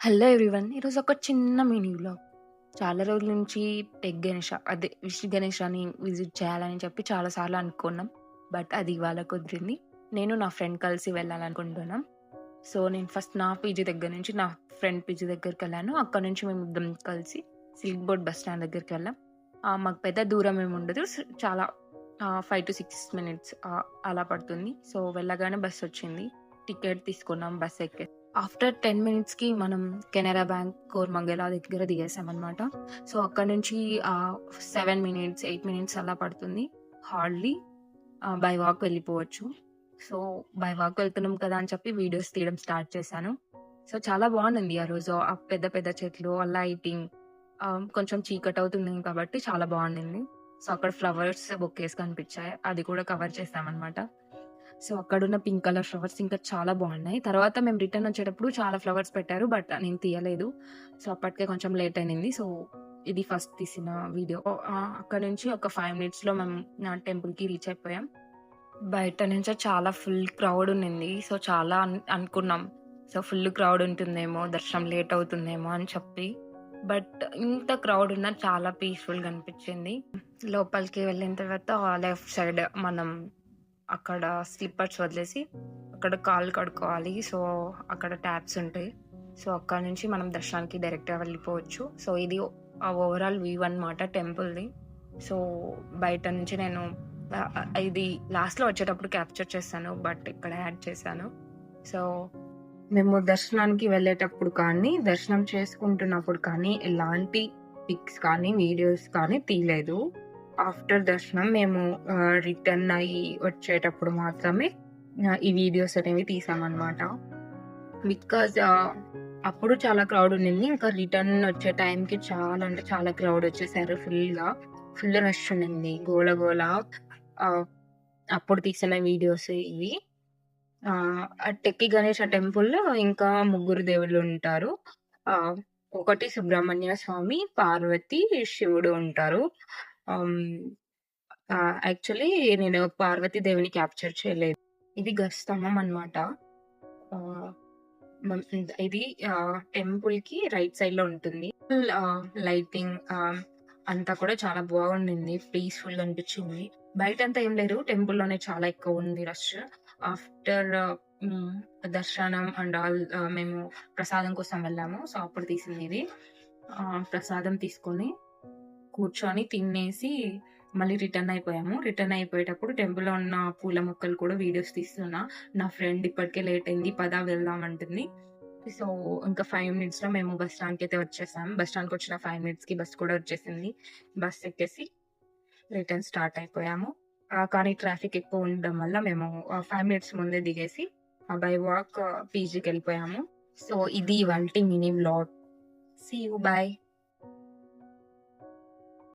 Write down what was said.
Hello everyone. ఈరోజు ఒక చిన్న మినీ వ్లాగ్. చాలా రోజుల నుంచి టెక్ గణేష అదే విష్ గణేషాని విజిట్ చేయాలని చెప్పి చాలా సార్లు అనుకున్నాం. బట్ అది ఇవాళ కుదిరింది. నేను నా ఫ్రెండ్ కలిసి వెళ్ళాలనుకుంటున్నాం. సో, నేను ఫస్ట్ నా పీజీ దగ్గర నుంచి నా ఫ్రెండ్ పీజీ దగ్గరికెళ్ళాను. అక్కడి నుంచి మేమిద్దరం కలిసి సిల్క్ బోర్డ్ బస్ స్టాండ్ దగ్గరికెళ్ళాం. మాకు పెద్ద దూరం ఏమి ఉండదు. చాలా 5-6 మినిట్స్ అలా పడుతుంది. సో, వెళ్ళగానే బస్సొచ్చింది. టికెట్ తీసుకున్నాం. బస్ ఎక్కేసాం. ఆఫ్టర్ 10 మినిట్స్‌కి మనం కెనరా బ్యాంక్ కోరమంగళ దగ్గర దిగేసామనమాట. సో, అక్కడి నుంచి 7 మినిట్స్, 8 మినిట్స్ అలా పడుతుంది. హార్డ్‌లీ బై వాక్ వెళ్ళిపోవచ్చు. సో, బై వాక్ వెళ్తున్నాం కదా అని చెప్పి వీడియోస్ తీయడం స్టార్ట్ చేశాను. సో, చాలా బాగుండింది ఆ రోజు. ఆ పెద్ద పెద్ద చెట్లు, ఆ లైటింగ్, కొంచెం చీకటవుతుంది కాబట్టి చాలా బాగుండింది. సో, అక్కడ ఫ్లవర్స్ బొకేస్ కనిపించాయి. అది కూడా కవర్ చేశామనమాట. సో, అక్కడున్న పింక్ కలర్ ఫ్లవర్స్ ఇంకా చాలా బాగున్నాయి. తర్వాత మేము రిటర్న్ వచ్చేటప్పుడు చాలా ఫ్లవర్స్ పెట్టారు. బట్ నేను తీయలేదు. సో, అప్పటికే కొంచెం లేట్ అయింది. సో, ఇది ఫస్ట్ తీసిన వీడియో. అక్కడి నుంచి ఒక 5 మినిట్స్‌లో మేము టెంపుల్‌కి రీచ్ అయిపోయాం. బయట నుంచే చాలా ఫుల్ క్రౌడ్ ఉండింది. సో, చాలా అనుకున్నాం. సో, ఫుల్ క్రౌడ్ ఉంటుందేమో, దర్శనం లేట్ అవుతుందేమో అని చెప్పి. బట్ ఇంత క్రౌడ్ ఉన్నా చాలా పీస్‌ఫుల్‌గా అనిపించింది. లోపలికి వెళ్ళిన తర్వాత లెఫ్ట్ సైడ్ మనం అక్కడ స్లిప్పర్స్ వదిలేసి అక్కడ కాళ్ళు కడుక్కోవాలి. సో, అక్కడ ట్యాప్స్ ఉంటాయి. సో, అక్కడి నుంచి మనం దర్శనానికి డైరెక్ట్‌గా వెళ్ళిపోవచ్చు. సో, ఇది ఓవరాల్ వ్యూ అన్నమాట టెంపుల్‌ది. సో, బయట నుంచి నేను ఇది లాస్ట్‌లో వచ్చేటప్పుడు క్యాప్చర్ చేశాను. బట్ ఇక్కడ యాడ్ చేశాను. సో, మేము దర్శనానికి వెళ్ళేటప్పుడు కానీ, దర్శనం చేసుకుంటున్నప్పుడు కానీ ఎలాంటి పిక్స్ కానీ, వీడియోస్ కానీ తీయలేదు. ఆఫ్టర్ దర్శనం మేము రిటర్న్ అయ్యి వచ్చేటప్పుడు మాత్రమే ఈ వీడియోస్ అనేవి తీసామనమాట. బికాజ్ అప్పుడు చాలా క్రౌడ్ ఉండింది. ఇంకా రిటర్న్ వచ్చే టైంకి చాలా అంటే చాలా క్రౌడ్ వచ్చేసారు ఫుల్‌గా. ఫుల్ రష్ ఉండింది. గోల గోల. అప్పుడు తీసిన వీడియోస్ ఇవి. టెక్కి గణేష టెంపుల్‌లో ఇంకా ముగ్గురు దేవుళ్ళు ఉంటారు. ఆహ్, ఒకటి సుబ్రహ్మణ్య స్వామి, పార్వతి, శివుడు ఉంటారు. హ్మ్. యాక్చువల్లీ నేను పార్వతీ దేవిని క్యాప్చర్ చేయలేదు. ఇది గజస్తంభం అన్నమాట. ఆహ్, ఇది టెంపుల్‌కి రైట్ సైడ్‌లో ఉంటుంది. లైటింగ్ అంతా కూడా చాలా బాగుండింది. పీస్‌ఫుల్‌గా అనిపించింది. బయటంతా ఏం లేదు. టెంపుల్‌లోనే చాలా ఎక్కువ ఉంది రష్. ఆఫ్టర్ హ్మ్. దర్శనం అండ్ ఆల్ మేము ప్రసాదం కోసం వెళ్ళాము. సో, అప్పుడు తీసింది ఇది. ప్రసాదం తీసుకొని కూర్చొని తినేసి మళ్ళీ రిటర్న్ అయిపోయాము. రిటర్న్ అయిపోయేటప్పుడు టెంపుల్‌లో ఉన్న పూల మొక్కలు కూడా వీడియోస్ తీస్తున్నా. నా ఫ్రెండ్ ఇప్పటికే లేట్ అయింది. పద వెళ్దాం అంటుంది. సో, ఇంకా 5 మినిట్స్‌లో మేము బస్ స్టాండ్‌కైతే వచ్చేసాం. బస్ స్టాండ్‌కొచ్చిన 5 మినిట్స్‌కి బస్ కూడా వచ్చేసింది. బస్ ఎక్కేసి రిటర్న్ స్టార్ట్ అయిపోయాము. కానీ ట్రాఫిక్ ఎక్కువ ఉండడం వల్ల మేము 5 మినిట్స్ ముందే దిగేసి బై వాక్ పీజీకెళ్ళిపోయాము. సో, ఇది ఇవాల్టి mini vlog. See you. By.